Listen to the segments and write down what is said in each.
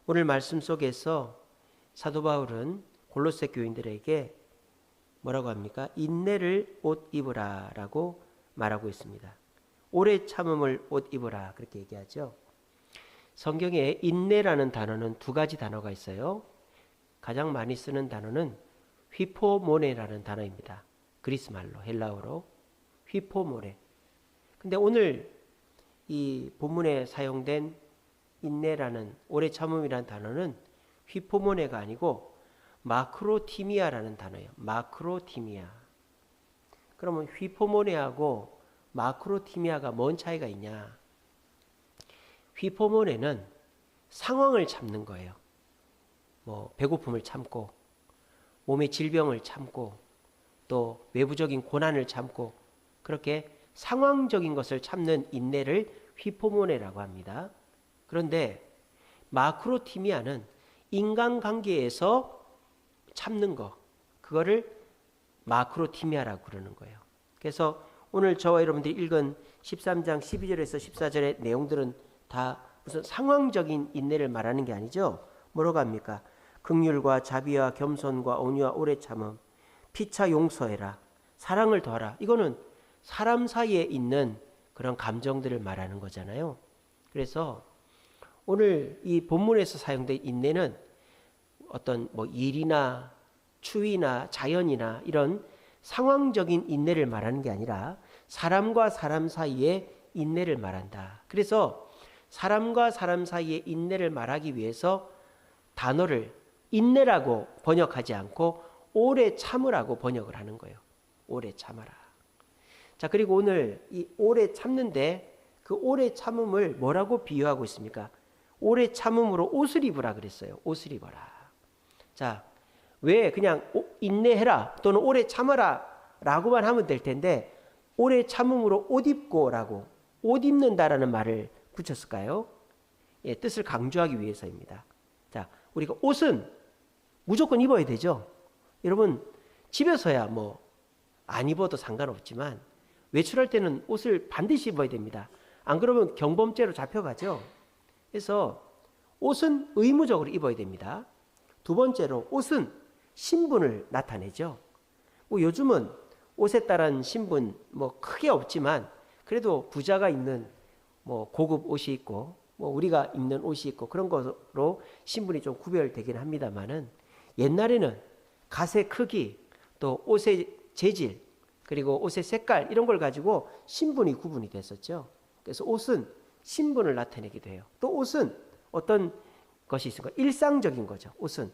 오늘 말씀 속에서 사도 바울은 골로새 교인들에게 뭐라고 합니까? 인내를 옷 입으라 라고 말하고 있습니다. 오래 참음을 옷 입으라 그렇게 얘기하죠. 성경에 인내라는 단어는 두 가지 단어가 있어요. 가장 많이 쓰는 단어는 휘포모네라는 단어입니다. 그리스 말로, 헬라어로 휘포모네. 근데 오늘 이 본문에 사용된 인내라는 오래 참음이라는 단어는 휘포모네가 아니고 마크로티미아라는 단어예요. 마크로티미아. 그러면 휘포모네하고 마크로티미아가 뭔 차이가 있냐? 휘포모네는 상황을 참는 거예요. 뭐 배고픔을 참고 몸의 질병을 참고 또 외부적인 고난을 참고 그렇게 상황적인 것을 참는 인내를 휘포모네라고 합니다. 그런데 마크로티미아는 인간관계에서 참는 거, 그거를 마크로티미아라고 그러는 거예요. 그래서 오늘 저와 여러분들이 읽은 13장 12절에서 14절의 내용들은 다 무슨 상황적인 인내를 말하는 게 아니죠. 뭐라고 합니까? 긍휼과 자비와 겸손과 온유와 오래 참음, 피차 용서해라, 사랑을 더하라. 이거는 사람 사이에 있는 그런 감정들을 말하는 거잖아요. 그래서 오늘 이 본문에서 사용된 인내는 어떤 뭐 일이나 추위나 자연이나 이런 상황적인 인내를 말하는 게 아니라 사람과 사람 사이의 인내를 말한다. 그래서 사람과 사람 사이의 인내를 말하기 위해서 단어를 인내라고 번역하지 않고 오래 참으라고 번역을 하는 거예요. 오래 참아라. 자, 그리고 오늘 이 오래 참는데 그 오래 참음을 뭐라고 비유하고 있습니까? 오래 참음으로 옷을 입으라 그랬어요. 옷을 입어라. 자, 왜 그냥 인내해라 또는 오래 참아라 라고만 하면 될 텐데 오래 참음으로 옷 입고 라고 옷 입는다라는 말을 붙였을까요? 예, 뜻을 강조하기 위해서입니다. 자, 우리가 옷은 무조건 입어야 되죠. 여러분 집에서야 뭐 안 입어도 상관없지만 외출할 때는 옷을 반드시 입어야 됩니다. 안 그러면 경범죄로 잡혀가죠. 그래서 옷은 의무적으로 입어야 됩니다. 두 번째로 옷은 신분을 나타내죠. 뭐 요즘은 옷에 따른 신분 뭐 크게 없지만 그래도 부자가 입는 뭐 고급 옷이 있고 뭐 우리가 입는 옷이 있고 그런 것으로 신분이 좀 구별되긴 합니다만은 옛날에는 갓의 크기 또 옷의 재질 그리고 옷의 색깔 이런 걸 가지고 신분이 구분이 됐었죠. 그래서 옷은 신분을 나타내기도 해요. 또 옷은 어떤 것이 있습니까? 일상적인 거죠. 옷은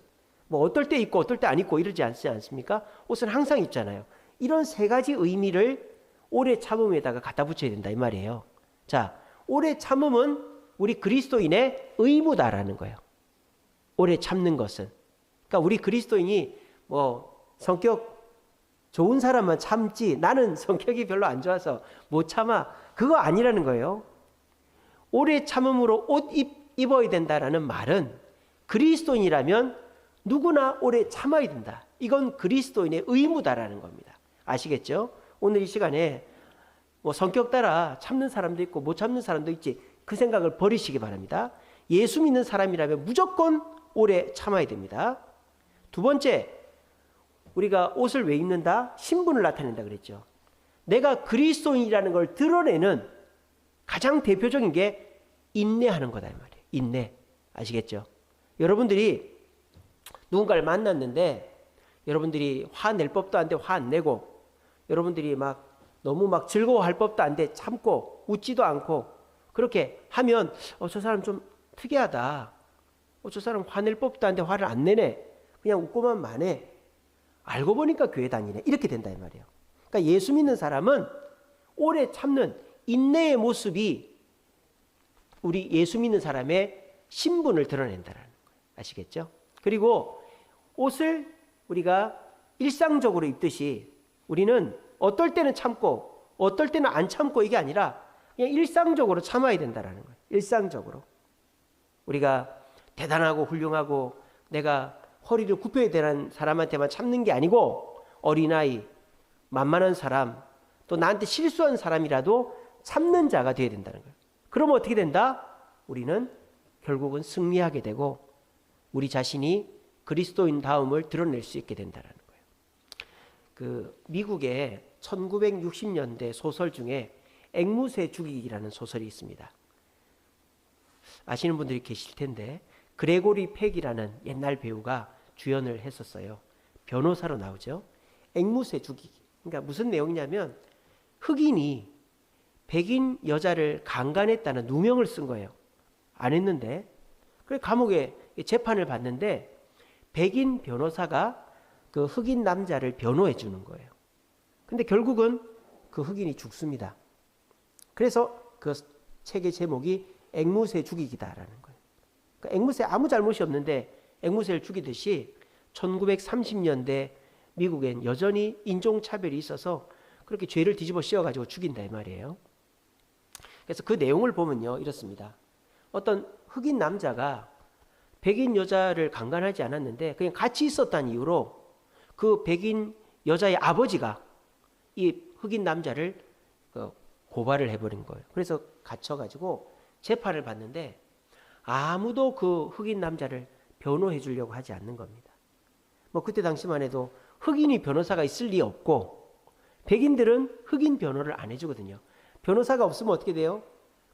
뭐 어떨 때 입고 어떨 때 안 입고 이러지 않습니까? 옷은 항상 입잖아요. 이런 세 가지 의미를 오래 참음에다가 갖다 붙여야 된다 이 말이에요. 자, 오래 참음은 우리 그리스도인의 의무다라는 거예요. 오래 참는 것은. 그러니까 우리 그리스도인이 뭐 성격 좋은 사람만 참지 나는 성격이 별로 안 좋아서 못 참아 그거 아니라는 거예요. 오래 참음으로 옷 입어야 된다라는 말은 그리스도인이라면 누구나 오래 참아야 된다. 이건 그리스도인의 의무다라는 겁니다. 아시겠죠? 오늘 이 시간에 뭐 성격 따라 참는 사람도 있고 못 참는 사람도 있지 그 생각을 버리시기 바랍니다. 예수 믿는 사람이라면 무조건 오래 참아야 됩니다. 두 번째, 우리가 옷을 왜 입는다? 신분을 나타낸다 그랬죠. 내가 그리스도인이라는 걸 드러내는 가장 대표적인 게 인내하는 거다 이 말이에요. 인내. 아시겠죠? 여러분들이 누군가를 만났는데 여러분들이 화낼 법도 안 돼 화 안 내고 여러분들이 막 너무 막 즐거워할 법도 안 돼 참고 웃지도 않고 그렇게 하면 저 사람 좀 특이하다. 저 사람 화낼 법도 안 돼 화를 안 내네. 그냥 웃고만 마네. 알고 보니까 교회 다니네. 이렇게 된다 이 말이에요. 그러니까 예수 믿는 사람은 오래 참는 인내의 모습이 우리 예수 믿는 사람의 신분을 드러낸다는 거예요. 아시겠죠? 그리고 옷을 우리가 일상적으로 입듯이 우리는 어떨 때는 참고 어떨 때는 안 참고 이게 아니라 그냥 일상적으로 참아야 된다는 거예요. 일상적으로. 우리가 대단하고 훌륭하고 내가 허리를 굽혀야 되는 사람한테만 참는 게 아니고 어린아이, 만만한 사람, 또 나한테 실수한 사람이라도 참는 자가 되어야 된다는 거예요. 그러면 어떻게 된다? 우리는 결국은 승리하게 되고 우리 자신이 그리스도인 다움을 드러낼 수 있게 된다는 거예요. 그 미국의 1960년대 소설 중에 앵무새 죽이기라는 소설이 있습니다. 아시는 분들이 계실 텐데 그레고리 팩이라는 옛날 배우가 주연을 했었어요. 변호사로 나오죠. 앵무새 죽이기. 그러니까 무슨 내용이냐면 흑인이 백인 여자를 강간했다는 누명을 쓴 거예요. 안 했는데. 그래서 감옥에 재판을 받는데 백인 변호사가 그 흑인 남자를 변호해 주는 거예요. 근데 결국은 그 흑인이 죽습니다. 그래서 그 책의 제목이 앵무새 죽이기다라는 거예요. 그러니까 앵무새 아무 잘못이 없는데 앵무새를 죽이듯이 1930년대 미국엔 여전히 인종차별이 있어서 그렇게 죄를 뒤집어 씌워가지고 죽인다 이 말이에요. 그래서 그 내용을 보면요 이렇습니다. 어떤 흑인 남자가 백인 여자를 강간하지 않았는데 그냥 같이 있었다는 이유로 그 백인 여자의 아버지가 이 흑인 남자를 고발을 해버린 거예요. 그래서 갇혀가지고 재판을 받는데 아무도 그 흑인 남자를 변호해 주려고 하지 않는 겁니다. 뭐 그때 당시만 해도 흑인이 변호사가 있을 리 없고 백인들은 흑인 변호를 안 해주거든요. 변호사가 없으면 어떻게 돼요?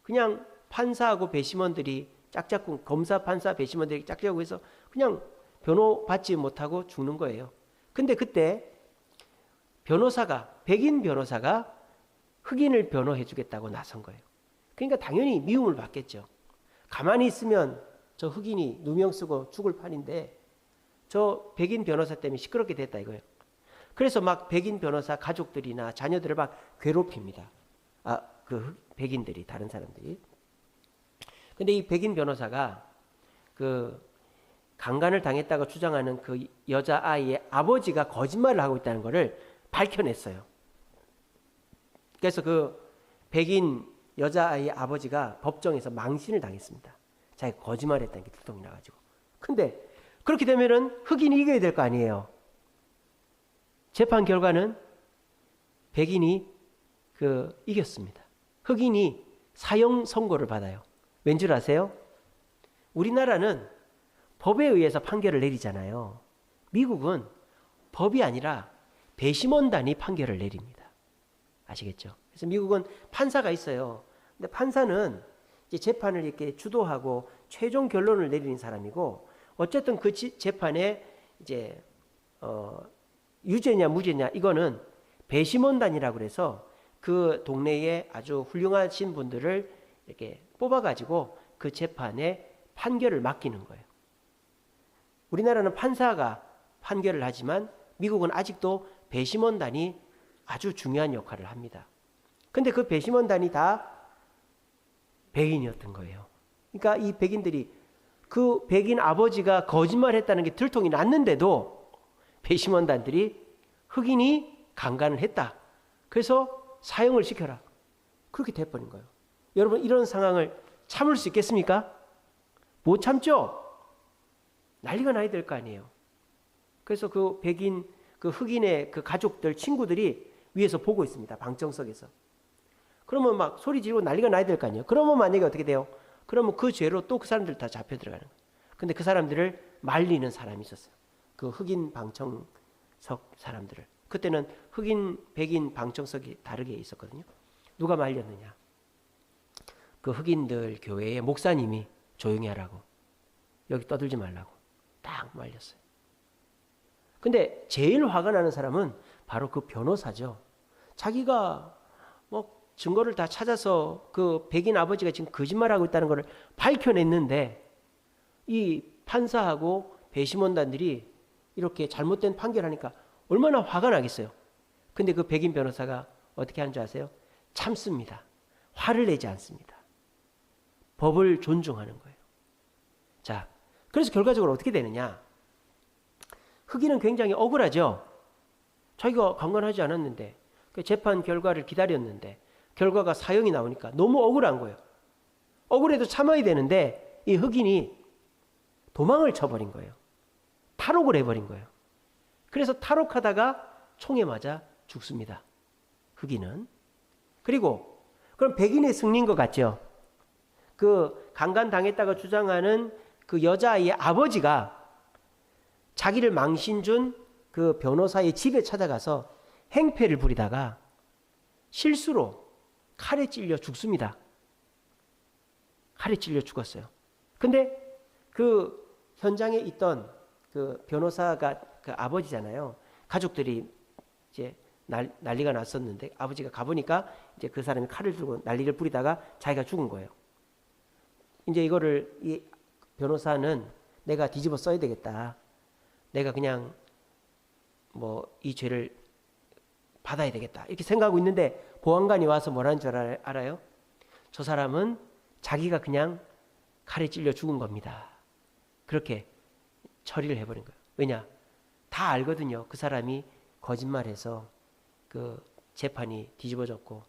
그냥 판사하고 배심원들이 짝짝꿍, 검사, 판사, 배심원들이 짝짝꿍 해서 그냥 변호 받지 못하고 죽는 거예요. 근데 그때 변호사가, 백인 변호사가 흑인을 변호해 주겠다고 나선 거예요. 그러니까 당연히 미움을 받겠죠. 가만히 있으면 저 흑인이 누명 쓰고 죽을 판인데 저 백인 변호사 때문에 시끄럽게 됐다 이거예요. 그래서 막 백인 변호사 가족들이나 자녀들을 막 괴롭힙니다. 그 백인들이, 다른 사람들이. 근데 이 백인 변호사가 그 강간을 당했다고 주장하는 그 여자아이의 아버지가 거짓말을 하고 있다는 것을 밝혀냈어요. 그래서 그 백인 여자아이의 아버지가 법정에서 망신을 당했습니다. 자기가 거짓말했다는 게 들통이 나가지고. 근데 그렇게 되면은 흑인이 이겨야 될 거 아니에요. 재판 결과는 백인이 이겼습니다. 흑인이 사형 선고를 받아요. 왠 줄 아세요? 우리나라는 법에 의해서 판결을 내리잖아요. 미국은 법이 아니라 배심원단이 판결을 내립니다. 아시겠죠? 그래서 미국은 판사가 있어요. 근데 판사는 이제 재판을 이렇게 주도하고 최종 결론을 내리는 사람이고, 어쨌든 그 재판에 이제 유죄냐 무죄냐 이거는 배심원단이라고 그래서 그 동네에 아주 훌륭하신 분들을 이렇게 뽑아가지고 그 재판에 판결을 맡기는 거예요. 우리나라는 판사가 판결을 하지만 미국은 아직도 배심원단이 아주 중요한 역할을 합니다. 근데 그 배심원단이 다 백인이었던 거예요. 그러니까 이 백인들이 그 백인 아버지가 거짓말했다는 게 들통이 났는데도 배심원단들이 흑인이 강간을 했다. 그래서 사형을 시켜라. 그렇게 돼버린 거예요. 여러분 이런 상황을 참을 수 있겠습니까? 못 참죠? 난리가 나야 될 거 아니에요. 그래서 그 백인, 그 흑인의 그 가족들, 친구들이 위에서 보고 있습니다. 방청석에서. 그러면 막 소리 지르고 난리가 나야 될 거 아니에요. 그러면 만약에 어떻게 돼요? 그러면 그 죄로 또 그 사람들 다 잡혀 들어가는 거예요. 근데 그 사람들을 말리는 사람이 있었어요. 그 흑인 방청석 사람들을. 그때는 흑인, 백인 방청석이 다르게 있었거든요. 누가 말렸느냐? 그 흑인들 교회의 목사님이 조용히 하라고, 여기 떠들지 말라고 딱 말렸어요. 근데 제일 화가 나는 사람은 바로 그 변호사죠. 자기가 뭐 증거를 다 찾아서 그 백인 아버지가 지금 거짓말하고 있다는 것을 밝혀냈는데 이 판사하고 배심원단들이 이렇게 잘못된 판결하니까 얼마나 화가 나겠어요. 근데 그 백인 변호사가 어떻게 하는 줄 아세요? 참습니다. 화를 내지 않습니다. 법을 존중하는 거예요. 자, 그래서 결과적으로 어떻게 되느냐? 흑인은 굉장히 억울하죠. 자기가 강간하지 않았는데, 그 재판 결과를 기다렸는데 결과가 사형이 나오니까 너무 억울한 거예요. 억울해도 참아야 되는데 이 흑인이 도망을 쳐버린 거예요. 탈옥을 해버린 거예요. 그래서 탈옥하다가 총에 맞아 죽습니다. 흑인은. 그리고 그럼 백인의 승리인 것 같죠? 그 강간당했다고 주장하는 그 여자아이의 아버지가 자기를 망신 준 그 변호사의 집에 찾아가서 행패를 부리다가 실수로 칼에 찔려 죽습니다. 칼에 찔려 죽었어요. 근데 그 현장에 있던 그 변호사가 그 아버지잖아요. 가족들이 이제 난리가 났었는데 아버지가 가보니까 이제 그 사람이 칼을 들고 난리를 부리다가 자기가 죽은 거예요. 이제 이거를 이 변호사는 내가 뒤집어 써야 되겠다. 내가 그냥 뭐 이 죄를 받아야 되겠다. 이렇게 생각하고 있는데 보안관이 와서 뭐라는 줄 알아요? 저 사람은 자기가 그냥 칼에 찔려 죽은 겁니다. 그렇게 처리를 해버린 거예요. 왜냐? 다 알거든요. 그 사람이 거짓말해서 그 재판이 뒤집어졌고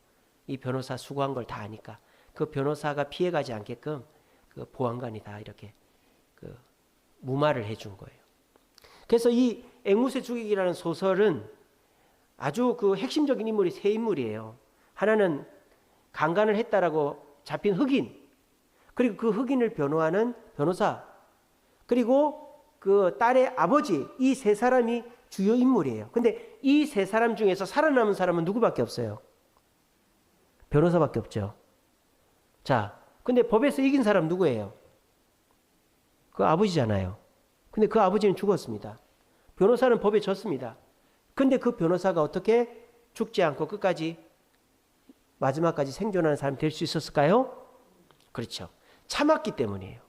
이 변호사 수고한 걸 다 아니까 그 변호사가 피해가지 않게끔 그 보안관이 다 이렇게 그 무마를 해준 거예요. 그래서 이 앵무새 죽이기라는 소설은 아주 그 핵심적인 인물이 세 인물이에요. 하나는 강간을 했다라고 잡힌 흑인, 그리고 그 흑인을 변호하는 변호사, 그리고 그 딸의 아버지, 이 세 사람이 주요 인물이에요. 근데 이 세 사람 중에서 살아남은 사람은 누구밖에 없어요? 변호사밖에 없죠. 자, 근데 법에서 이긴 사람 누구예요? 그 아버지잖아요. 근데 그 아버지는 죽었습니다. 변호사는 법에 졌습니다. 근데 그 변호사가 어떻게 죽지 않고 끝까지 마지막까지 생존하는 사람이 될 수 있었을까요? 그렇죠. 참았기 때문이에요.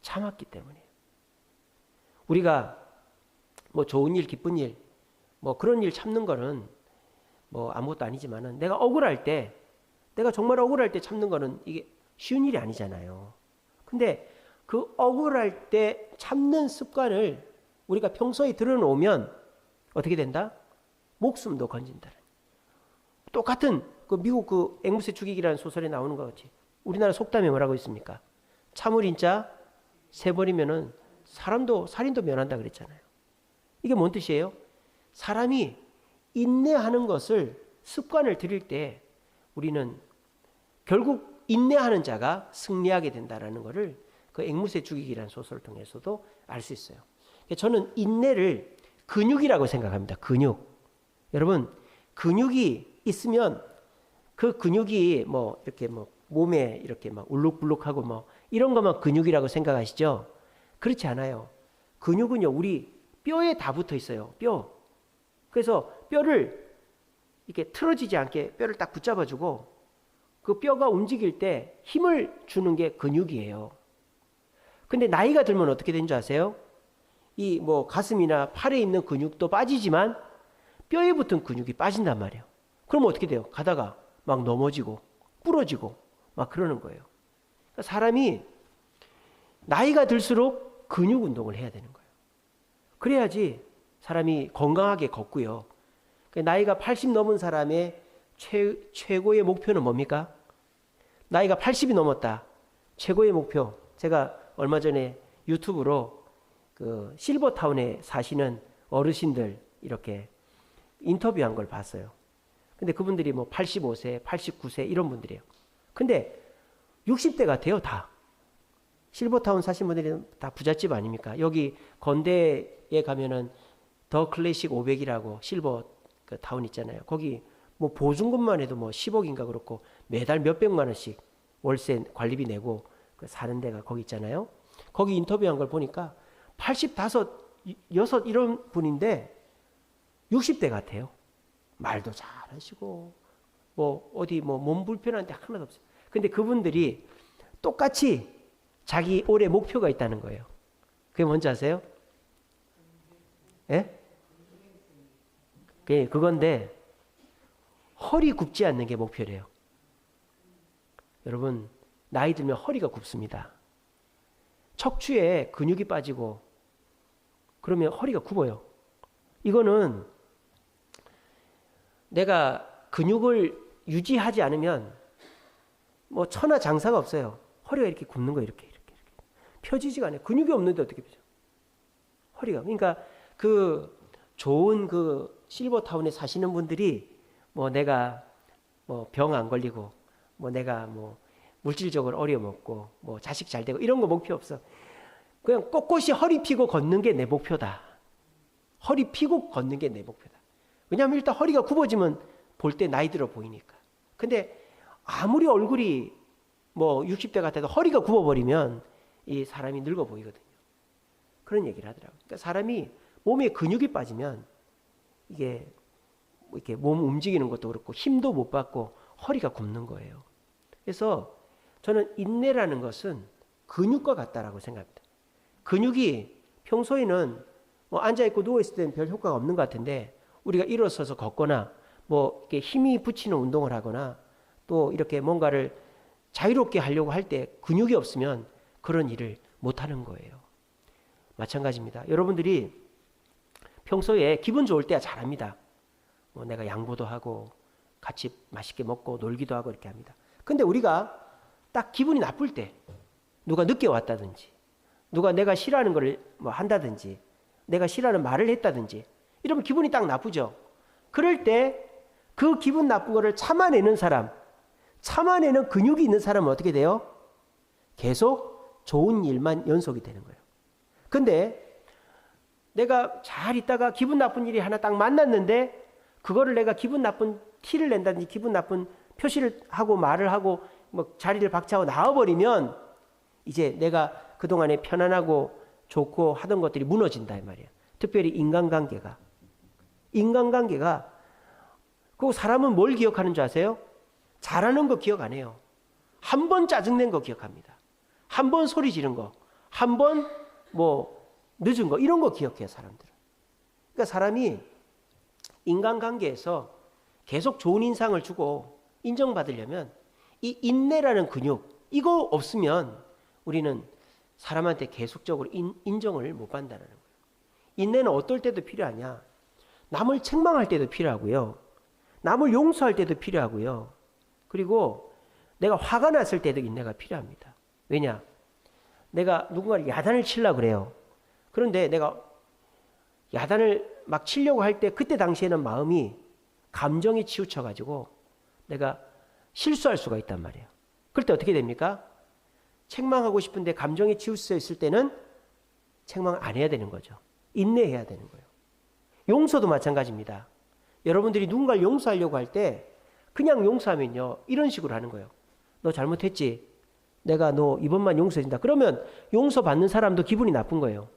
참았기 때문이에요. 우리가 뭐 좋은 일, 기쁜 일, 뭐 그런 일 참는 거는 뭐 아무것도 아니지만은 내가 억울할 때, 내가 정말 억울할 때 참는 거는 이게 쉬운 일이 아니잖아요. 근데 그 억울할 때 참는 습관을 우리가 평소에 들여놓으면 어떻게 된다? 목숨도 건진다. 똑같은 그 미국 그 앵무새 죽이기라는 소설에 나오는 것 같이 우리나라 속담에 뭐라고 있습니까? 참을 인자 세 번이면은 사람도 살인도 면한다 그랬잖아요. 이게 뭔 뜻이에요? 사람이 인내하는 것을 습관을 들일 때 우리는 결국 인내하는 자가 승리하게 된다라는 것을 그 앵무새 죽이기라는 소설을 통해서도 알 수 있어요. 저는 인내를 근육이라고 생각합니다. 근육. 여러분, 근육이 있으면 그 근육이 뭐 이렇게 뭐 몸에 이렇게 막 울룩불룩하고 뭐 이런 것만 근육이라고 생각하시죠? 그렇지 않아요. 근육은요, 우리 뼈에 다 붙어 있어요. 뼈. 그래서 뼈를 이렇게 틀어지지 않게 뼈를 딱 붙잡아주고 그 뼈가 움직일 때 힘을 주는 게 근육이에요. 근데 나이가 들면 어떻게 되는 줄 아세요? 이 뭐 가슴이나 팔에 있는 근육도 빠지지만 뼈에 붙은 근육이 빠진단 말이에요. 그럼 어떻게 돼요? 가다가 막 넘어지고 부러지고 막 그러는 거예요. 그러니까 사람이 나이가 들수록 근육 운동을 해야 되는 거예요. 그래야지 사람이 건강하게 걷고요. 나이가 80 넘은 사람의 최고의 목표는 뭡니까? 나이가 80이 넘었다. 최고의 목표. 제가 얼마 전에 유튜브로 그 실버타운에 사시는 어르신들 이렇게 인터뷰한 걸 봤어요. 근데 그분들이 뭐 85세, 89세 이런 분들이에요. 근데 60대 같아요, 다. 실버타운 사신 분들이 다 부잣집 아닙니까? 여기 건대에 가면은 더 클래식 500이라고 실버 그 타운 있잖아요. 거기 뭐 보증금만 해도 뭐 10억인가 그렇고 매달 몇백만 원씩 월세 관리비 내고 그 사는 데가 거기 있잖아요. 거기 인터뷰한 걸 보니까 85, 6 이런 분인데 60대 같아요. 말도 잘하시고 뭐 어디 뭐 몸 불편한 데 하나도 없어요. 근데 그분들이 똑같이 자기 올해 목표가 있다는 거예요. 그게 뭔지 아세요? 예? 그건데 허리 굽지 않는 게 목표래요. 여러분, 나이 들면 허리가 굽습니다. 척추에 근육이 빠지고 그러면 허리가 굽어요. 이거는 내가 근육을 유지하지 않으면 뭐 천하장사가 없어요. 허리가 이렇게 굽는 거예요. 이렇게. 펴지지가 않아요. 근육이 없는데 어떻게 펴져? 허리가. 그러니까 그 좋은 그 실버타운에 사시는 분들이 뭐 내가 뭐 병 안 걸리고 뭐 내가 뭐 물질적으로 어려먹고 뭐 자식 잘 되고 이런 거 목표 없어. 그냥 꼿꼿이 허리 펴고 걷는 게 내 목표다. 허리 펴고 걷는 게 내 목표다. 왜냐하면 일단 허리가 굽어지면 볼 때 나이 들어 보이니까. 근데 아무리 얼굴이 뭐 60대 같아도 허리가 굽어버리면 이 사람이 늙어 보이거든요. 그런 얘기를 하더라고요. 그러니까 사람이 몸에 근육이 빠지면 이게 뭐 이렇게 몸 움직이는 것도 그렇고 힘도 못 받고 허리가 굽는 거예요. 그래서 저는 인내라는 것은 근육과 같다라고 생각합니다. 근육이 평소에는 뭐 앉아있고 누워있을 때는 별 효과가 없는 것 같은데 우리가 일어서서 걷거나 뭐 이렇게 힘이 붙이는 운동을 하거나 또 이렇게 뭔가를 자유롭게 하려고 할 때 근육이 없으면 그런 일을 못하는 거예요. 마찬가지입니다. 여러분들이 평소에 기분 좋을 때야 잘합니다. 뭐 내가 양보도 하고 같이 맛있게 먹고 놀기도 하고 이렇게 합니다. 근데 우리가 딱 기분이 나쁠 때 누가 늦게 왔다든지 누가 내가 싫어하는 걸 뭐 한다든지 내가 싫어하는 말을 했다든지 이러면 기분이 딱 나쁘죠. 그럴 때 그 기분 나쁜 거를 참아내는 사람, 참아내는 근육이 있는 사람은 어떻게 돼요? 계속 좋은 일만 연속이 되는 거예요. 근데 내가 잘 있다가 기분 나쁜 일이 하나 딱 만났는데 그거를 내가 기분 나쁜 티를 낸다든지 기분 나쁜 표시를 하고 말을 하고 뭐 자리를 박차고 나와버리면 이제 내가 그동안에 편안하고 좋고 하던 것들이 무너진다 이 말이에요. 특별히 인간관계가 그 사람은 뭘 기억하는 줄 아세요? 잘하는 거 기억 안 해요. 한 번 짜증낸 거 기억합니다. 한 번 소리 지른 거, 한 번 뭐 늦은 거 이런 거 기억해요 사람들은. 그러니까 사람이 인간관계에서 계속 좋은 인상을 주고 인정받으려면 이 인내라는 근육 이거 없으면 우리는 사람한테 계속적으로 인정을 못 받는다는 거예요. 인내는 어떨 때도 필요하냐? 남을 책망할 때도 필요하고요. 남을 용서할 때도 필요하고요. 그리고 내가 화가 났을 때도 인내가 필요합니다. 왜냐? 내가 누군가를 야단을 치려고 그래요. 그런데 내가 야단을 막 치려고 할 때 그때 당시에는 마음이 감정에 치우쳐가지고 내가 실수할 수가 있단 말이에요. 그럴 때 어떻게 됩니까? 책망하고 싶은데 감정에 치우쳐 있을 때는 책망을 안 해야 되는 거죠. 인내해야 되는 거예요. 용서도 마찬가지입니다. 여러분들이 누군가를 용서하려고 할 때 그냥 용서하면요 이런 식으로 하는 거예요. 너 잘못했지? 내가 너 이번만 용서해준다. 그러면 용서받는 사람도 기분이 나쁜 거예요.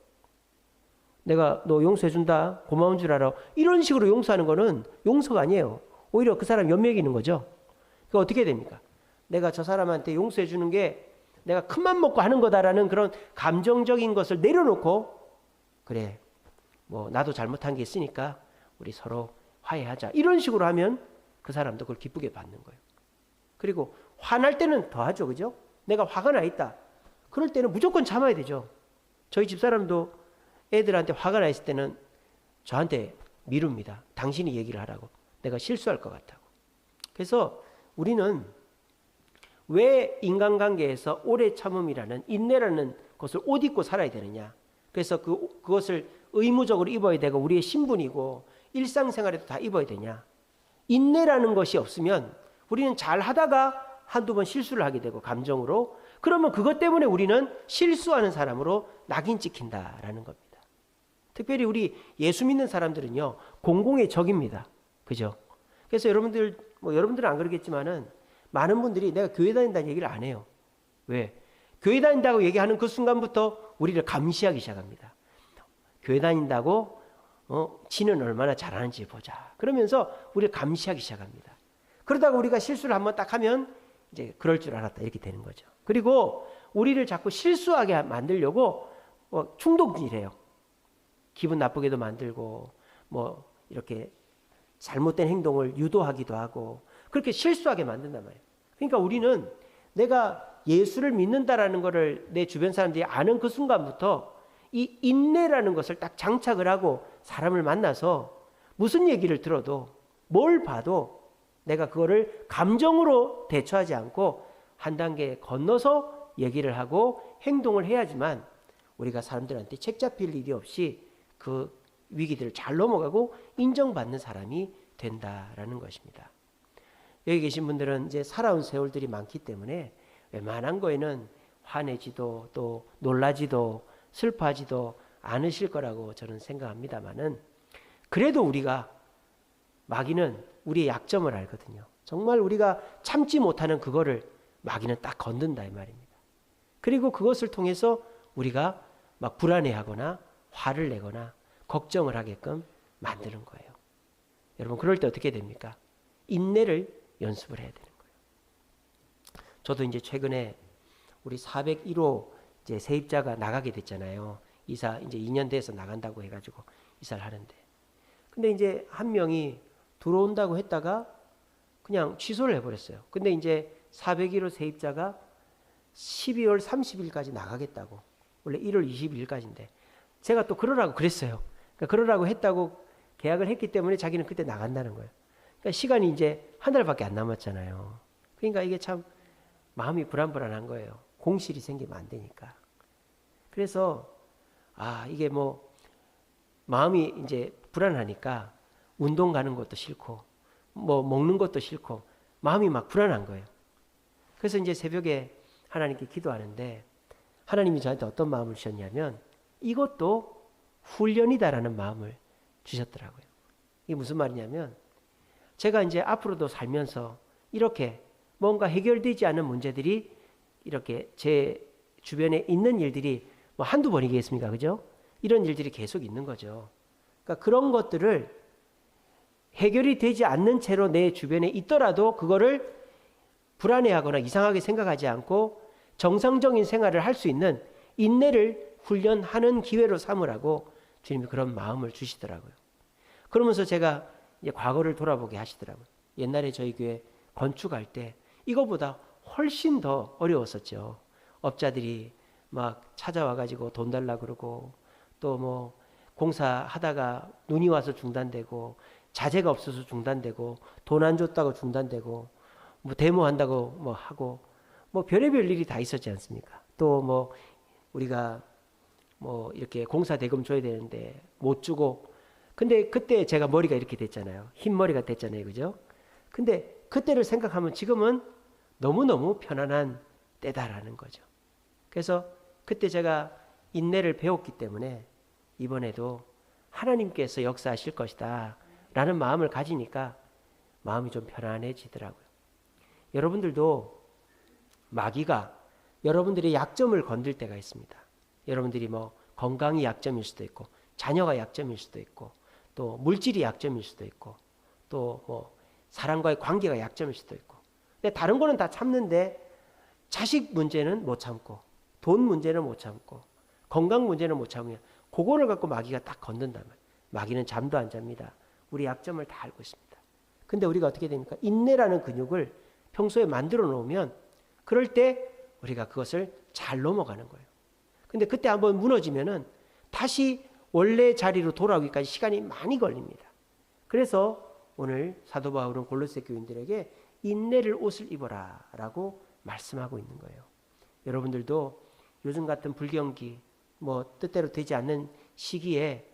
내가 너 용서해준다. 고마운 줄 알아. 이런 식으로 용서하는 거는 용서가 아니에요. 오히려 그 사람 연맥이는 거죠. 그러니까 어떻게 됩니까? 내가 저 사람한테 용서해주는 게 내가 큰맘 먹고 하는 거다라는 그런 감정적인 것을 내려놓고 그래 뭐 나도 잘못한 게 있으니까 우리 서로 화해하자. 이런 식으로 하면 그 사람도 그걸 기쁘게 받는 거예요. 그리고 화날 때는 더 하죠. 그죠? 내가 화가 나 있다. 그럴 때는 무조건 참아야 되죠. 저희 집사람도 애들한테 화가 나 있을 때는 저한테 미룹니다. 당신이 얘기를 하라고. 내가 실수할 것 같다고. 그래서 우리는 왜 인간관계에서 오래 참음이라는 인내라는 것을 옷 입고 살아야 되느냐. 그래서 그것을 의무적으로 입어야 되고 우리의 신분이고 일상생활에도 다 입어야 되냐. 인내라는 것이 없으면 우리는 잘 하다가 한두 번 실수를 하게 되고 감정으로 그러면 그것 때문에 우리는 실수하는 사람으로 낙인 찍힌다라는 겁니다. 특별히 우리 예수 믿는 사람들은요 공공의 적입니다. 그죠? 그래서 여러분들 뭐 여러분들은 안 그러겠지만은 많은 분들이 내가 교회 다닌다는 얘기를 안 해요. 왜? 교회 다닌다고 얘기하는 그 순간부터 우리를 감시하기 시작합니다. 교회 다닌다고 지는 얼마나 잘하는지 보자. 그러면서 우리를 감시하기 시작합니다. 그러다가 우리가 실수를 한번 딱 하면 이제 그럴 줄 알았다 이렇게 되는 거죠. 그리고 우리를 자꾸 실수하게 만들려고 충동질해요. 기분 나쁘게도 만들고 뭐 이렇게 잘못된 행동을 유도하기도 하고 그렇게 실수하게 만든단 말이에요. 그러니까 우리는 내가 예수를 믿는다라는 것을 내 주변 사람들이 아는 그 순간부터 이 인내라는 것을 딱 장착을 하고 사람을 만나서 무슨 얘기를 들어도 뭘 봐도 내가 그거를 감정으로 대처하지 않고 한 단계 건너서 얘기를 하고 행동을 해야지만 우리가 사람들한테 책 잡힐 일이 없이 그 위기들을 잘 넘어가고 인정받는 사람이 된다라는 것입니다. 여기 계신 분들은 이제 살아온 세월들이 많기 때문에 웬만한 거에는 화내지도 또 놀라지도 슬퍼하지도 않으실 거라고 저는 생각합니다만은 그래도 우리가 마귀는 우리의 약점을 알거든요. 정말 우리가 참지 못하는 그거를 마귀는 딱 건든다 이 말입니다. 그리고 그것을 통해서 우리가 막 불안해하거나 화를 내거나 걱정을 하게끔 만드는 거예요. 여러분 그럴 때 어떻게 됩니까? 인내를 연습을 해야 되는 거예요. 저도 이제 최근에 우리 401호 이제 세입자가 나가게 됐잖아요. 이사 이제 2년 돼서 나간다고 해가지고 이사를 하는데, 근데 이제 한 명이 들어온다고 했다가 그냥 취소를 해버렸어요. 근데 이제 401호 세입자가 12월 30일까지 나가겠다고. 원래 1월 22일까지인데 제가 또 그러라고 그랬어요. 그러니까 그러라고 했다고 계약을 했기 때문에 자기는 그때 나간다는 거예요. 그러니까 시간이 이제 한 달밖에 안 남았잖아요. 그러니까 이게 참 마음이 불안불안한 거예요. 공실이 생기면 안 되니까. 그래서 이게 뭐 마음이 이제 불안하니까 운동 가는 것도 싫고 뭐 먹는 것도 싫고 마음이 막 불안한 거예요. 그래서 이제 새벽에 하나님께 기도하는데 하나님이 저한테 어떤 마음을 주셨냐면 이것도 훈련이다라는 마음을 주셨더라고요. 이게 무슨 말이냐면 제가 이제 앞으로도 살면서 이렇게 뭔가 해결되지 않은 문제들이 이렇게 제 주변에 있는 일들이 뭐 한두 번이겠습니까? 그죠? 이런 일들이 계속 있는 거죠. 그러니까 그런 것들을 해결이 되지 않는 채로 내 주변에 있더라도 그거를 불안해하거나 이상하게 생각하지 않고 정상적인 생활을 할 수 있는 인내를 훈련하는 기회로 삼으라고 주님이 그런 마음을 주시더라고요. 그러면서 제가 이제 과거를 돌아보게 하시더라고요. 옛날에 저희 교회 건축할 때 이거보다 훨씬 더 어려웠었죠. 업자들이 막 찾아와가지고 돈 달라 그러고 또 뭐 공사하다가 눈이 와서 중단되고 자재가 없어서 중단되고 돈 안 줬다고 중단되고 뭐 데모한다고 뭐 하고 뭐 별의별 일이 다 있었지 않습니까? 또 뭐 우리가 뭐 이렇게 공사 대금 줘야 되는데 못 주고, 근데 그때 제가 머리가 이렇게 됐잖아요. 흰 머리가 됐잖아요. 그죠? 근데 그때를 생각하면 지금은 너무너무 편안한 때다라는 거죠. 그래서 그때 제가 인내를 배웠기 때문에 이번에도 하나님께서 역사하실 것이다 라는 마음을 가지니까 마음이 좀 편안해지더라고요. 여러분들도 마귀가 여러분들의 약점을 건들 때가 있습니다. 여러분들이 뭐 건강이 약점일 수도 있고 자녀가 약점일 수도 있고 또 물질이 약점일 수도 있고 또 뭐 사람과의 관계가 약점일 수도 있고, 근데 다른 거는 다 참는데 자식 문제는 못 참고 돈 문제는 못 참고 건강 문제는 못 참으면 그거를 갖고 마귀가 딱 건든단 말이에요. 마귀는 잠도 안 잡니다. 우리 약점을 다 알고 있습니다. 근데 우리가 어떻게 됩니까? 인내라는 근육을 평소에 만들어 놓으면 그럴 때 우리가 그것을 잘 넘어가는 거예요. 근데 그때 한번 무너지면은 다시 원래 자리로 돌아오기까지 시간이 많이 걸립니다. 그래서 오늘 사도 바울은 골로새 교인들에게 인내를 옷을 입어라 라고 말씀하고 있는 거예요. 여러분들도 요즘 같은 불경기 뭐 뜻대로 되지 않는 시기에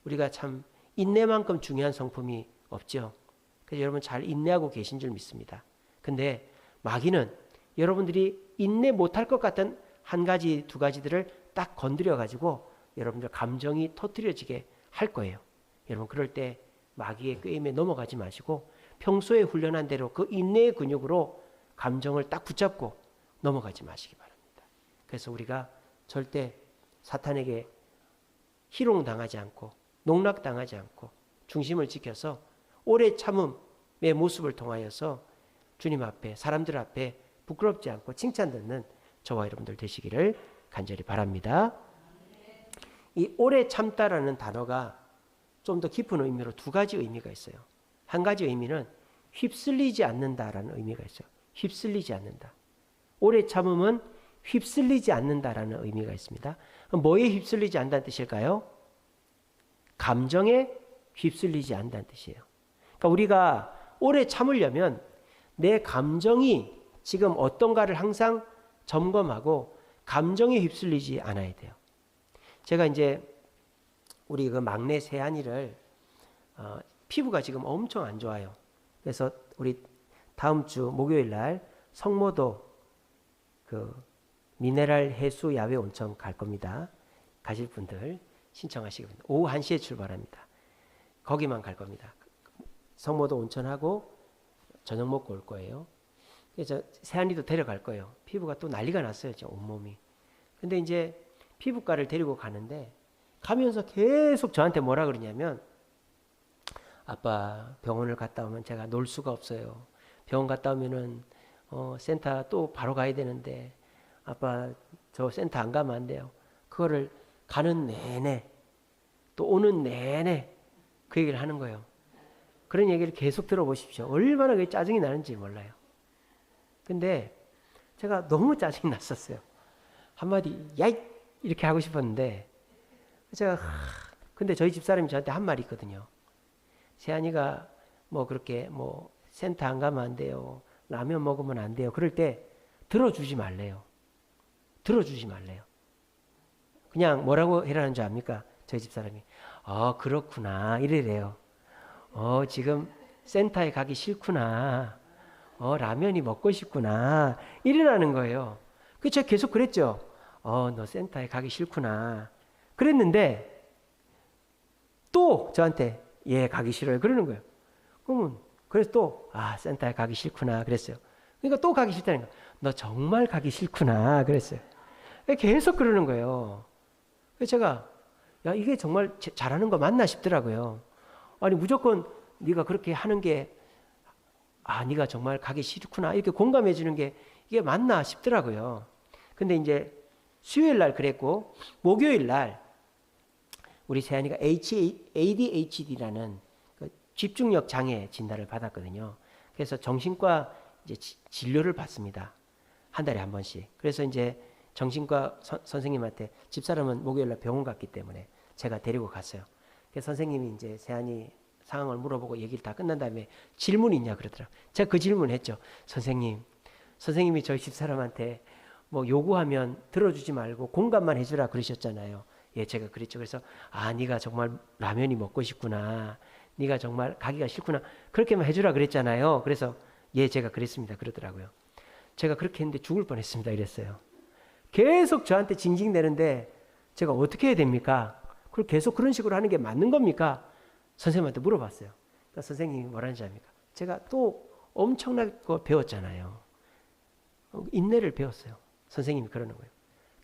우리가 참 인내만큼 중요한 성품이 없죠. 그래서 여러분 잘 인내하고 계신 줄 믿습니다. 근데 마귀는 여러분들이 인내 못할 것 같은 한 가지 두 가지들을 딱 건드려 가지고 여러분들 감정이 터뜨려지게 할 거예요. 여러분 그럴 때 마귀의 꾀임에 넘어가지 마시고 평소에 훈련한 대로 그 인내의 근육으로 감정을 딱 붙잡고 넘어가지 마시기 바랍니다. 그래서 우리가 절대 사탄에게 희롱당하지 않고 농락당하지 않고 중심을 지켜서 오래 참음의 모습을 통하여서 주님 앞에 사람들 앞에 부끄럽지 않고 칭찬 듣는 저와 여러분들 되시기를 간절히 바랍니다. 이 오래 참다라는 단어가 좀 더 깊은 의미로 두 가지 의미가 있어요. 한 가지 의미는 휩쓸리지 않는다라는 의미가 있어요. 휩쓸리지 않는다. 오래 참음은 휩쓸리지 않는다라는 의미가 있습니다. 뭐에 휩쓸리지 않는다는 뜻일까요? 감정에 휩쓸리지 않는다는 뜻이에요. 그러니까 우리가 오래 참으려면 내 감정이 지금 어떤가를 항상 점검하고 감정에 휩쓸리지 않아야 돼요. 제가 이제 우리 그 막내 세한이를 피부가 지금 엄청 안 좋아요. 그래서 우리 다음 주 목요일 날 성모도 그 미네랄 해수 야외 온천 갈 겁니다. 가실 분들 신청하시기 바랍니다. 오후 1시에 출발합니다. 거기만 갈 겁니다. 성모도 온천하고 저녁 먹고 올 거예요. 그래서 세안이도 데려갈 거예요. 피부가 또 난리가 났어요. 온몸이. 근데 이제 피부과를 데리고 가는데 가면서 계속 저한테 뭐라 그러냐면 아빠 병원을 갔다 오면 제가 놀 수가 없어요. 병원 갔다 오면은 센터 또 바로 가야 되는데 아빠 저 센터 안 가면 안 돼요. 그거를 가는 내내 또 오는 내내 그 얘기를 하는 거예요. 그런 얘기를 계속 들어보십시오. 얼마나 그게 짜증이 나는지 몰라요. 근데 제가 너무 짜증이 났었어요. 한마디 야이 이렇게 하고 싶었는데 제가 근데 저희 집사람이 저한테 한 말이 있거든요. 세안이가 뭐 그렇게 뭐 센터 안 가면 안 돼요. 라면 먹으면 안 돼요. 그럴 때 들어주지 말래요. 들어주지 말래요. 그냥 뭐라고 해라는 줄 압니까? 저희 집사람이 그렇구나 이래래요. 지금 센터에 가기 싫구나. 라면이 먹고 싶구나. 이래라는 거예요. 그 제가 계속 그랬죠. 너 센터에 가기 싫구나. 그랬는데 또 저한테 가기 싫어요. 그러는 거예요. 그러면 그래서 또 센터에 가기 싫구나 그랬어요. 그러니까 또 가기 싫다는 거예요. 너 정말 가기 싫구나 그랬어요. 계속 그러는 거예요. 그래서 제가 야 이게 정말 잘하는 거 맞나 싶더라고요. 아니 무조건 네가 그렇게 하는 게 네가 정말 가기 싫구나 이렇게 공감해 주는 게 이게 맞나 싶더라고요. 근데 이제 수요일 날 그랬고 목요일 날 우리 세안이가 ADHD라는 그 집중력 장애 진단을 받았거든요. 그래서 정신과 이제 진료를 받습니다. 한 달에 한 번씩. 그래서 이제 정신과 선생님한테 집사람은 목요일 날 병원 갔기 때문에 제가 데리고 갔어요. 그래서 선생님이 이제 세안이 상황을 물어보고 얘기를 다 끝난 다음에 질문이 있냐 그러더라고요. 제가 그 질문 했죠. 선생님이 저희 집사람한테 뭐 요구하면 들어주지 말고 공감만 해주라 그러셨잖아요. 제가 그랬죠. 그래서 네가 정말 라면이 먹고 싶구나. 네가 정말 가기가 싫구나. 그렇게만 해주라 그랬잖아요. 그래서 제가 그랬습니다. 그러더라고요. 제가 그렇게 했는데 죽을 뻔했습니다. 이랬어요. 계속 저한테 징징대는데 제가 어떻게 해야 됩니까? 그걸 계속 그런 식으로 하는 게 맞는 겁니까? 선생님한테 물어봤어요. 그러니까 선생님이 뭐라는지 압니까? 제가 또 엄청나게 배웠잖아요. 인내를 배웠어요. 선생님이 그러는 거예요.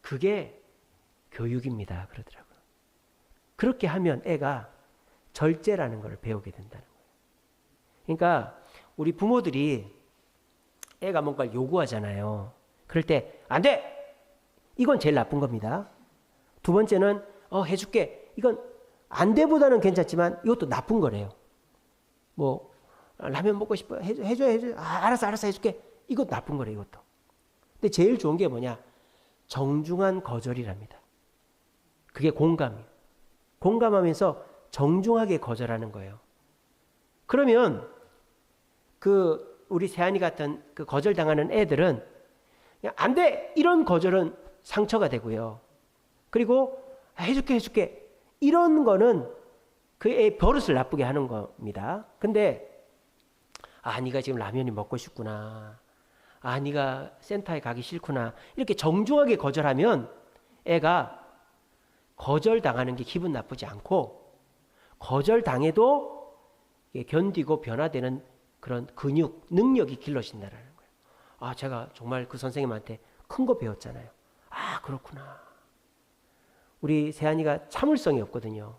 그게 교육입니다. 그러더라고요. 그렇게 하면 애가 절제라는 걸 배우게 된다는 거예요. 그러니까 우리 부모들이 애가 뭔가를 요구하잖아요. 그럴 때 안 돼! 이건 제일 나쁜 겁니다. 두 번째는 해줄게. 이건 안 돼보다는 괜찮지만 이것도 나쁜 거래요. 뭐 라면 먹고 싶어. 해줘. 알았어 해줄게. 이것도 나쁜 거래요. 이것도. 근데 제일 좋은 게 뭐냐? 정중한 거절이랍니다. 그게 공감이에요. 공감하면서 정중하게 거절하는 거예요. 그러면 우리 세안이 같은 그 거절당하는 애들은 그냥 안 돼! 이런 거절은 상처가 되고요. 그리고 해줄게. 이런 거는 그 애 버릇을 나쁘게 하는 겁니다. 근데 네가 지금 라면이 먹고 싶구나. 네가 센터에 가기 싫구나. 이렇게 정중하게 거절하면 애가 거절당하는 게 기분 나쁘지 않고 거절당해도 견디고 변화되는 그런 근육, 능력이 길러진다는 거예요. 제가 정말 그 선생님한테 큰 거 배웠잖아요. 그렇구나. 우리 세안이가 참을성이 없거든요.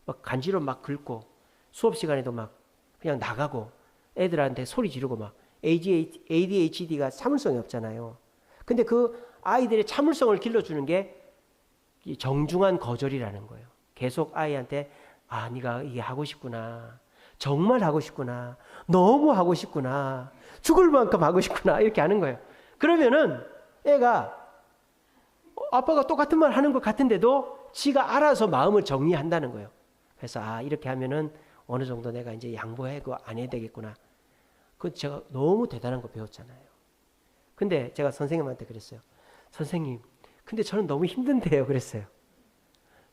막 간지로 막 긁고 수업 시간에도 막 그냥 나가고 애들한테 소리 지르고 막 ADHD가 참을성이 없잖아요. 근데 그 아이들의 참을성을 길러주는 게 정중한 거절이라는 거예요. 계속 아이한테 네가 이게 하고 싶구나. 정말 하고 싶구나. 너무 하고 싶구나. 죽을 만큼 하고 싶구나. 이렇게 하는 거예요. 그러면은 애가 아빠가 똑같은 말 하는 것 같은데도 지가 알아서 마음을 정리한다는 거예요. 그래서 이렇게 하면은 어느 정도 내가 이제 양보하고 안 해야 되겠구나. 그 제가 너무 대단한 거 배웠잖아요. 근데 제가 선생님한테 그랬어요. 선생님, 근데 저는 너무 힘든데요. 그랬어요.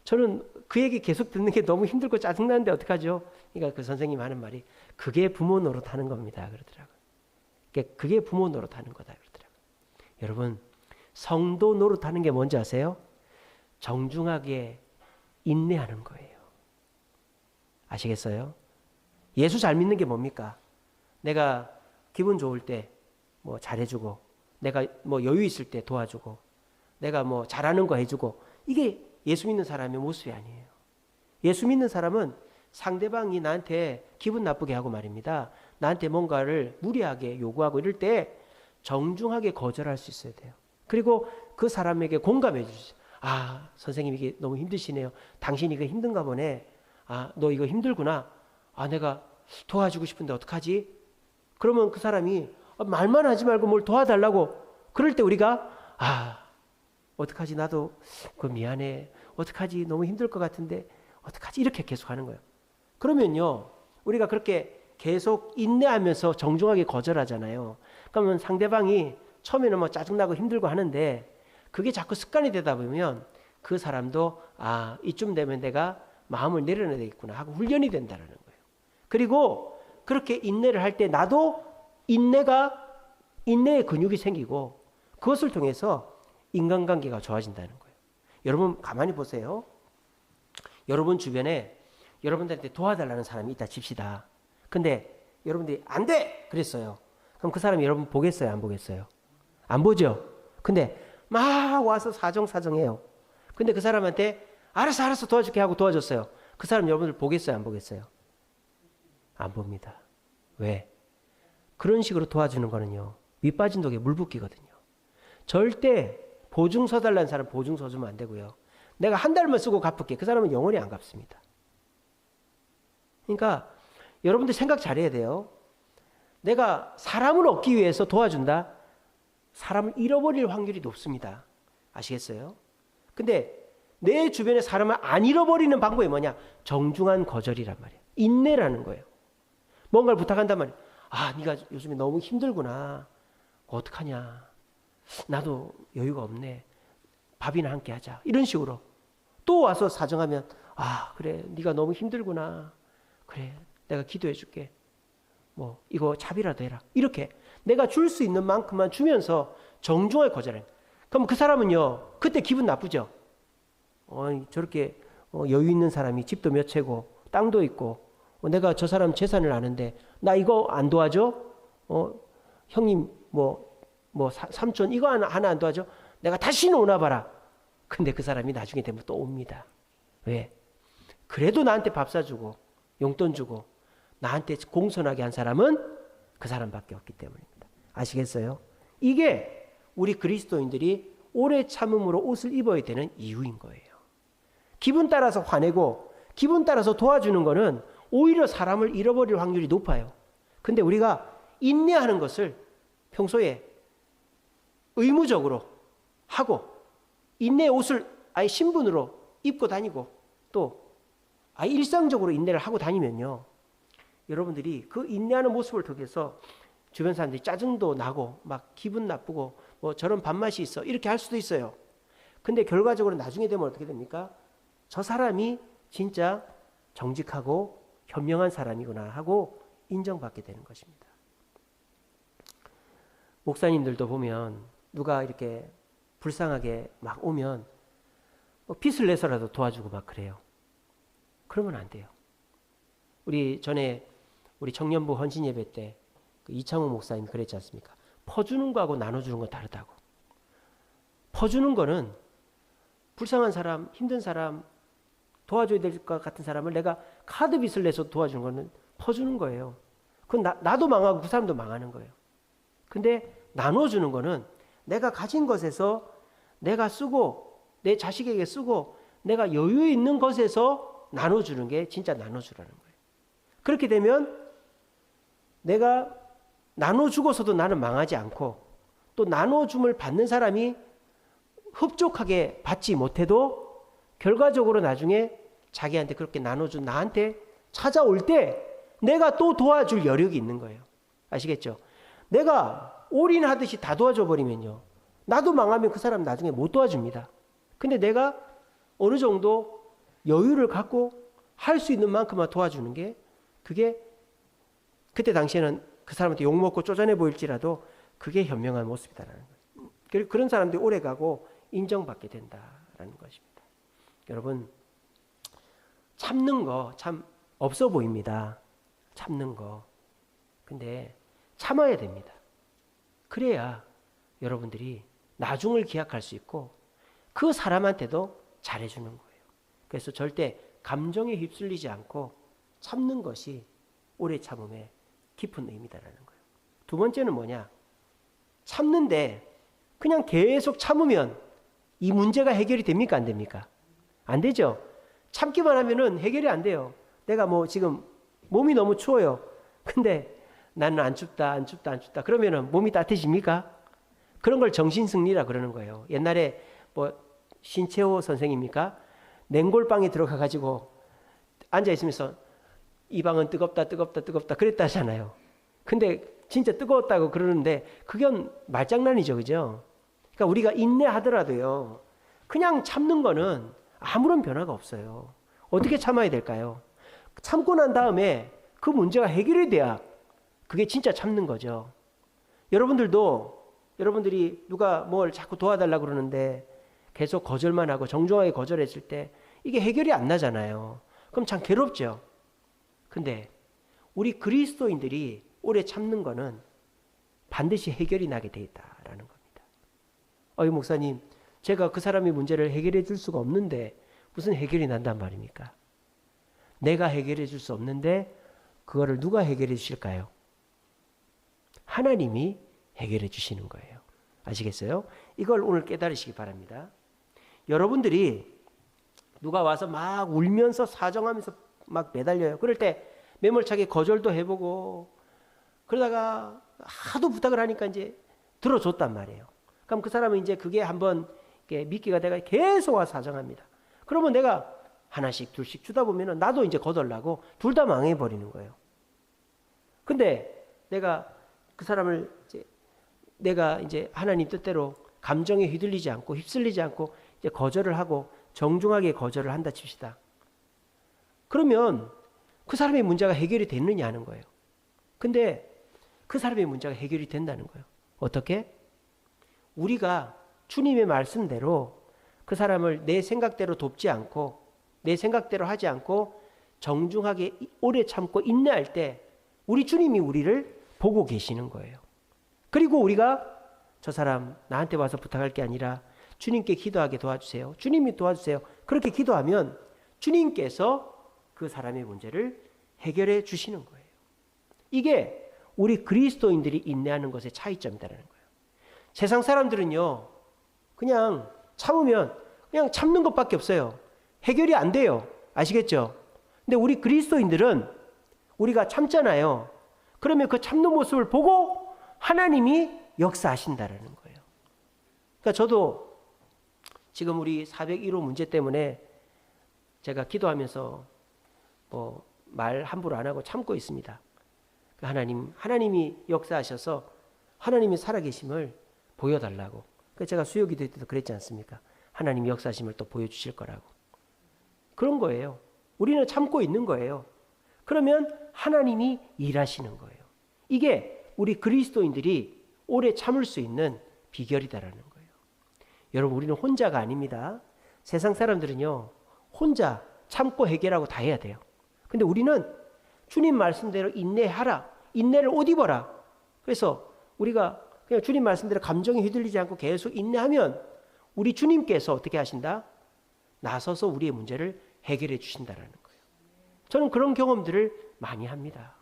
저는 그 얘기 계속 듣는 게 너무 힘들고 짜증나는데 어떡하죠? 그러니까 그 선생님 하는 말이 그게 부모 노릇하는 겁니다. 그러더라고요. 그게 부모 노릇하는 거다. 그러더라고요. 여러분, 성도 노릇하는 게 뭔지 아세요? 정중하게 인내하는 거예요. 아시겠어요? 예수 잘 믿는 게 뭡니까? 내가 기분 좋을 때 뭐 잘해주고, 내가 뭐 여유 있을 때 도와주고, 내가 뭐 잘하는 거 해주고, 이게 예수 믿는 사람의 모습이 아니에요. 예수 믿는 사람은 상대방이 나한테 기분 나쁘게 하고 말입니다. 나한테 뭔가를 무리하게 요구하고 이럴 때 정중하게 거절할 수 있어야 돼요. 그리고 그 사람에게 공감해 주시죠. 아, 선생님 이게 너무 힘드시네요. 당신이 이거 힘든가 보네. 아, 너 이거 힘들구나. 아, 내가 도와주고 싶은데 어떡하지? 그러면 그 사람이 말만 하지 말고 뭘 도와달라고 그럴 때 우리가 어떡하지? 나도 그 미안해. 어떡하지? 너무 힘들 것 같은데 어떡하지? 이렇게 계속 하는 거예요. 그러면요, 우리가 그렇게 계속 인내하면서 정중하게 거절하잖아요. 그러면 상대방이 처음에는 뭐 짜증나고 힘들고 하는데 그게 자꾸 습관이 되다 보면 그 사람도 이쯤 되면 내가 마음을 내려놔야 되겠구나 하고 훈련이 된다는 거예요. 그리고 그렇게 인내를 할 때 나도 인내의 근육이 생기고 그것을 통해서 인간관계가 좋아진다는 거예요. 여러분 가만히 보세요. 여러분 주변에 여러분들한테 도와달라는 사람이 있다 칩시다. 근데 여러분들이 안 돼! 그랬어요. 그럼 그 사람이 여러분 보겠어요? 안 보겠어요? 안 보죠? 근데 막 와서 사정사정해요. 근데 그 사람한테 알았어 도와줄게 하고 도와줬어요. 그 사람 여러분들 보겠어요? 안 보겠어요? 안 봅니다. 왜? 그런 식으로 도와주는 거는요, 밑 빠진 독에 물 붓기거든요. 절대 보증 서달라는 사람 보증 서주면 안 되고요. 내가 한 달만 쓰고 갚을게. 그 사람은 영원히 안 갚습니다. 그러니까 여러분들 생각 잘해야 돼요. 내가 사람을 얻기 위해서 도와준다? 사람을 잃어버릴 확률이 높습니다. 아시겠어요? 근데 내 주변에 사람을 안 잃어버리는 방법이 뭐냐? 정중한 거절이란 말이에요. 인내라는 거예요. 뭔가를 부탁한단 말이에요. 네가 요즘에 너무 힘들구나. 어떡하냐. 나도 여유가 없네. 밥이나 함께 하자. 이런 식으로. 또 와서 사정하면 그래 네가 너무 힘들구나. 그래 내가 기도해 줄게. 뭐 이거 차비라도 해라. 이렇게 내가 줄 수 있는 만큼만 주면서 정중하게 거절해. 그럼 그 사람은요 그때 기분 나쁘죠. 저렇게 여유 있는 사람이 집도 몇 채고 땅도 있고 내가 저 사람 재산을 아는데 나 이거 안 도와줘? 형님 삼촌 이거 하나 안 도와줘? 내가 다시는 오나 봐라. 근데 그 사람이 나중에 되면 또 옵니다. 왜? 그래도 나한테 밥 사주고 용돈 주고 나한테 공손하게 한 사람은 그 사람밖에 없기 때문입니다. 아시겠어요? 이게 우리 그리스도인들이 오래 참음으로 옷을 입어야 되는 이유인 거예요. 기분 따라서 화내고 기분 따라서 도와주는 거는 오히려 사람을 잃어버릴 확률이 높아요. 근데 우리가 인내하는 것을 평소에 의무적으로 하고 인내의 옷을 아예 신분으로 입고 다니고 또 아예 일상적으로 인내를 하고 다니면요, 여러분들이 그 인내하는 모습을 통해서 주변 사람들이 짜증도 나고 막 기분 나쁘고 뭐 저런 밥맛이 있어 이렇게 할 수도 있어요. 근데 결과적으로 나중에 되면 어떻게 됩니까? 저 사람이 진짜 정직하고 현명한 사람이구나 하고 인정받게 되는 것입니다. 목사님들도 보면 누가 이렇게 불쌍하게 막 오면 빚을 내서라도 도와주고 막 그래요. 그러면 안 돼요. 전에 우리 청년부 헌신 예배 때 이창호 목사님 그랬지 않습니까? 퍼주는 거하고 나눠주는 건 다르다고. 퍼주는 거는 불쌍한 사람, 힘든 사람, 도와줘야 될 것 같은 사람을 내가 카드 빚을 내서 도와주는 거는 퍼주는 거예요. 그건 나도 망하고 그 사람도 망하는 거예요. 근데 나눠주는 거는 내가 가진 것에서 내가 쓰고 내 자식에게 쓰고 내가 여유 있는 것에서 나눠주는 게 진짜 나눠주라는 거예요. 그렇게 되면 내가 나눠주고서도 나는 망하지 않고 또 나눠줌을 받는 사람이 흡족하게 받지 못해도 결과적으로 나중에 자기한테 그렇게 나눠준 나한테 찾아올 때 내가 또 도와줄 여력이 있는 거예요. 아시겠죠? 내가 올인하듯이 다 도와줘 버리면요, 나도 망하면 그 사람 나중에 못 도와줍니다. 근데 내가 어느 정도 여유를 갖고 할 수 있는 만큼만 도와주는 게 그게 그때 당시에는 그 사람한테 욕먹고 쪼잔해 보일지라도 그게 현명한 모습이다라는 거예요. 그리고 그런 사람들이 오래가고 인정받게 된다라는 것입니다. 여러분, 참는 거 참 없어 보입니다. 참는 거. 근데 참아야 됩니다. 그래야 여러분들이 나중을 기약할 수 있고 그 사람한테도 잘해주는 거예요. 그래서 절대 감정에 휩쓸리지 않고 참는 것이 오래 참음의 깊은 의미다라는 거예요. 두 번째는 뭐냐? 참는데 그냥 계속 참으면 이 문제가 해결이 됩니까? 안 됩니까? 안 되죠. 참기만 하면은 해결이 안 돼요. 내가 뭐 지금 몸이 너무 추워요. 근데 나는 안 춥다. 그러면은 몸이 따뜻해집니까? 그런 걸 정신승리라 그러는 거예요. 옛날에 뭐 신채호 선생입니까? 냉골방에 들어가 가지고 앉아 있으면서 이 방은 뜨겁다 그랬다잖아요. 근데 진짜 뜨거웠다고 그러는데 그건 말장난이죠. 그죠? 그러니까 우리가 인내하더라도요. 그냥 참는 거는 아무런 변화가 없어요. 어떻게 참아야 될까요? 참고 난 다음에 그 문제가 해결이 돼야 그게 진짜 참는 거죠. 여러분들이 누가 뭘 자꾸 도와달라고 그러는데 계속 거절만 하고 정중하게 거절했을 때 이게 해결이 안 나잖아요. 그럼 참 괴롭죠. 근데 우리 그리스도인들이 오래 참는 거는 반드시 해결이 나게 돼 있다라는 겁니다. 목사님, 제가 그 사람의 문제를 해결해 줄 수가 없는데 무슨 해결이 난단 말입니까? 내가 해결해 줄 수 없는데 그거를 누가 해결해 주실까요? 하나님이 해결해 주시는 거예요. 아시겠어요? 이걸 오늘 깨달으시기 바랍니다. 여러분들이 누가 와서 막 울면서 사정하면서 막 매달려요. 그럴 때 매몰차게 거절도 해보고 그러다가 하도 부탁을 하니까 이제 들어줬단 말이에요. 그럼 그 사람은 이제 그게 한번 미끼가 돼가 계속 와서 사정합니다. 그러면 내가 하나씩 둘씩 주다 보면은 나도 이제 거덜나고 둘 다 망해버리는 거예요. 근데 내가 그 사람을 내가 이제 하나님 뜻대로 감정에 휘둘리지 않고 휩쓸리지 않고 이제 거절을 하고 정중하게 거절을 한다 칩시다. 그러면 그 사람의 문제가 해결이 됐느냐 하는 거예요. 근데 그 사람의 문제가 해결이 된다는 거예요. 어떻게? 우리가 주님의 말씀대로 그 사람을 내 생각대로 돕지 않고 내 생각대로 하지 않고 정중하게 오래 참고 인내할 때 우리 주님이 우리를 보고 계시는 거예요. 그리고 우리가 저 사람 나한테 와서 부탁할 게 아니라 주님께 기도하게 도와주세요. 주님이 도와주세요. 그렇게 기도하면 주님께서 그 사람의 문제를 해결해 주시는 거예요. 이게 우리 그리스도인들이 인내하는 것의 차이점이라는 거예요. 세상 사람들은요, 그냥 참으면 그냥 참는 것밖에 없어요. 해결이 안 돼요. 아시겠죠? 근데 우리 그리스도인들은 우리가 참잖아요. 그러면 그 참는 모습을 보고 하나님이 역사하신다라는 거예요. 그러니까 저도 지금 우리 401호 문제 때문에 제가 기도하면서 말 함부로 안 하고 참고 있습니다. 하나님이 역사하셔서 하나님이 살아계심을 보여달라고. 제가 수요기도 때도 그랬지 않습니까? 하나님이 역사하심을 또 보여주실 거라고. 그런 거예요. 우리는 참고 있는 거예요. 그러면 하나님이 일하시는 거예요. 이게 우리 그리스도인들이 오래 참을 수 있는 비결이다라는 거예요. 여러분, 우리는 혼자가 아닙니다. 세상 사람들은요, 혼자 참고 해결하고 다 해야 돼요. 근데 우리는 주님 말씀대로 인내하라. 인내를 옷 입어라. 그래서 우리가 그냥 주님 말씀대로 감정에 휘둘리지 않고 계속 인내하면 우리 주님께서 어떻게 하신다? 나서서 우리의 문제를 해결해 주신다라는 거예요. 저는 그런 경험들을 많이 합니다.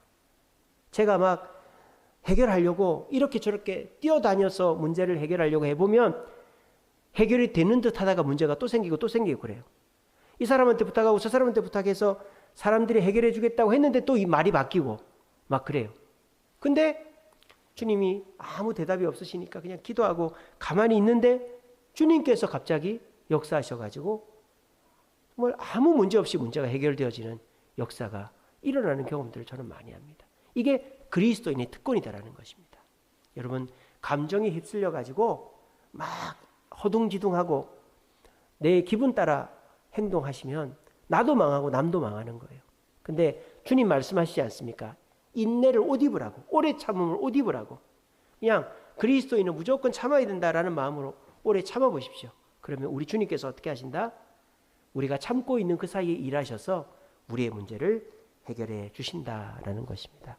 제가 막 해결하려고 이렇게 저렇게 뛰어다녀서 문제를 해결하려고 해보면 해결이 되는 듯 하다가 문제가 또 생기고 그래요. 이 사람한테 부탁하고 저 사람한테 부탁해서 사람들이 해결해 주겠다고 했는데 또 이 말이 바뀌고 막 그래요. 근데 주님이 아무 대답이 없으시니까 그냥 기도하고 가만히 있는데 주님께서 갑자기 역사하셔가지고 정말 아무 문제 없이 문제가 해결되어지는 역사가 일어나는 경험들을 저는 많이 합니다. 이게 그리스도인의 특권이다라는 것입니다. 여러분, 감정에 휩쓸려가지고 막 허둥지둥하고 내 기분 따라 행동하시면 나도 망하고 남도 망하는 거예요. 근데 주님 말씀하시지 않습니까? 인내를 옷 입으라고, 오래 참음을 옷 입으라고. 그냥 그리스도인은 무조건 참아야 된다라는 마음으로 오래 참아보십시오. 그러면 우리 주님께서 어떻게 하신다? 우리가 참고 있는 그 사이에 일하셔서 우리의 문제를 해결해 주신다라는 것입니다.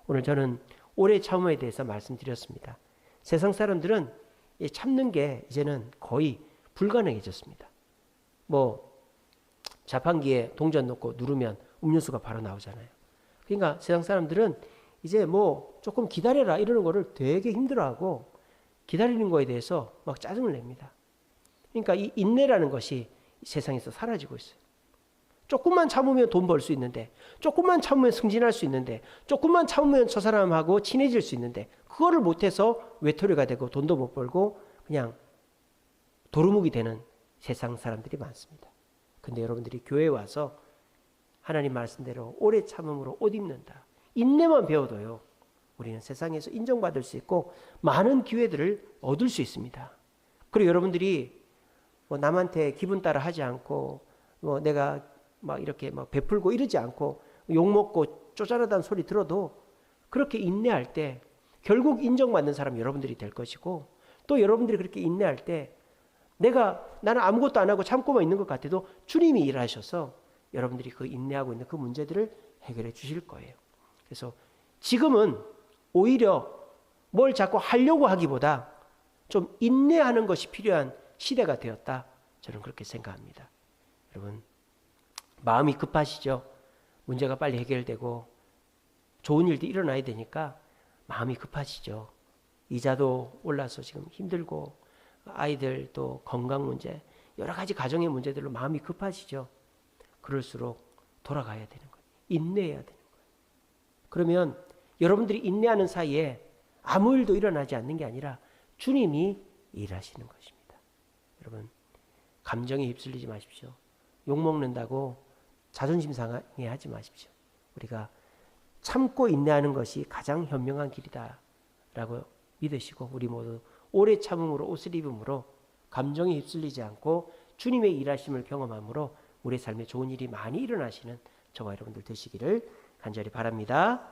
오늘 저는 오래 참음에 대해서 말씀드렸습니다. 세상 사람들은 참는 게 이제는 거의 불가능해졌습니다. 뭐 자판기에 동전 넣고 누르면 음료수가 바로 나오잖아요. 그러니까 세상 사람들은 이제 뭐 조금 기다려라 이러는 거를 되게 힘들어하고 기다리는 거에 대해서 막 짜증을 냅니다. 그러니까 이 인내라는 것이 세상에서 사라지고 있어요. 조금만 참으면 돈 벌 수 있는데, 조금만 참으면 승진할 수 있는데, 조금만 참으면 저 사람하고 친해질 수 있는데, 그거를 못해서 외톨이가 되고 돈도 못 벌고 그냥 도루묵이 되는 세상 사람들이 많습니다. 근데 여러분들이 교회에 와서 하나님 말씀대로 오래 참음으로 옷 입는다. 인내만 배워도요, 우리는 세상에서 인정받을 수 있고 많은 기회들을 얻을 수 있습니다. 그리고 여러분들이 뭐 남한테 기분 따라 하지 않고 뭐 내가 막 이렇게 막 베풀고 이러지 않고 욕먹고 쪼잔하다는 소리 들어도 그렇게 인내할 때 결국 인정받는 사람이 여러분들이 될 것이고, 또 여러분들이 그렇게 인내할 때 나는 아무것도 안 하고 참고만 있는 것 같아도 주님이 일하셔서 여러분들이 그 인내하고 있는 그 문제들을 해결해 주실 거예요. 그래서 지금은 오히려 뭘 자꾸 하려고 하기보다 좀 인내하는 것이 필요한 시대가 되었다. 저는 그렇게 생각합니다. 여러분, 마음이 급하시죠? 문제가 빨리 해결되고 좋은 일도 일어나야 되니까 마음이 급하시죠? 이자도 올라서 지금 힘들고 아이들 또 건강 문제, 여러 가지 가정의 문제들로 마음이 급하시죠? 그럴수록 돌아가야 되는 거예요. 인내해야 되는 거예요. 그러면 여러분들이 인내하는 사이에 아무 일도 일어나지 않는 게 아니라 주님이 일하시는 것입니다. 여러분, 감정에 휩쓸리지 마십시오. 욕먹는다고 자존심 상하게 하지 마십시오. 우리가 참고 인내하는 것이 가장 현명한 길이다 라고 믿으시고, 우리 모두 오래 참음으로 옷을 입음으로 감정에 휩쓸리지 않고 주님의 일하심을 경험함으로 우리 삶에 좋은 일이 많이 일어나시는 저와 여러분들 되시기를 간절히 바랍니다.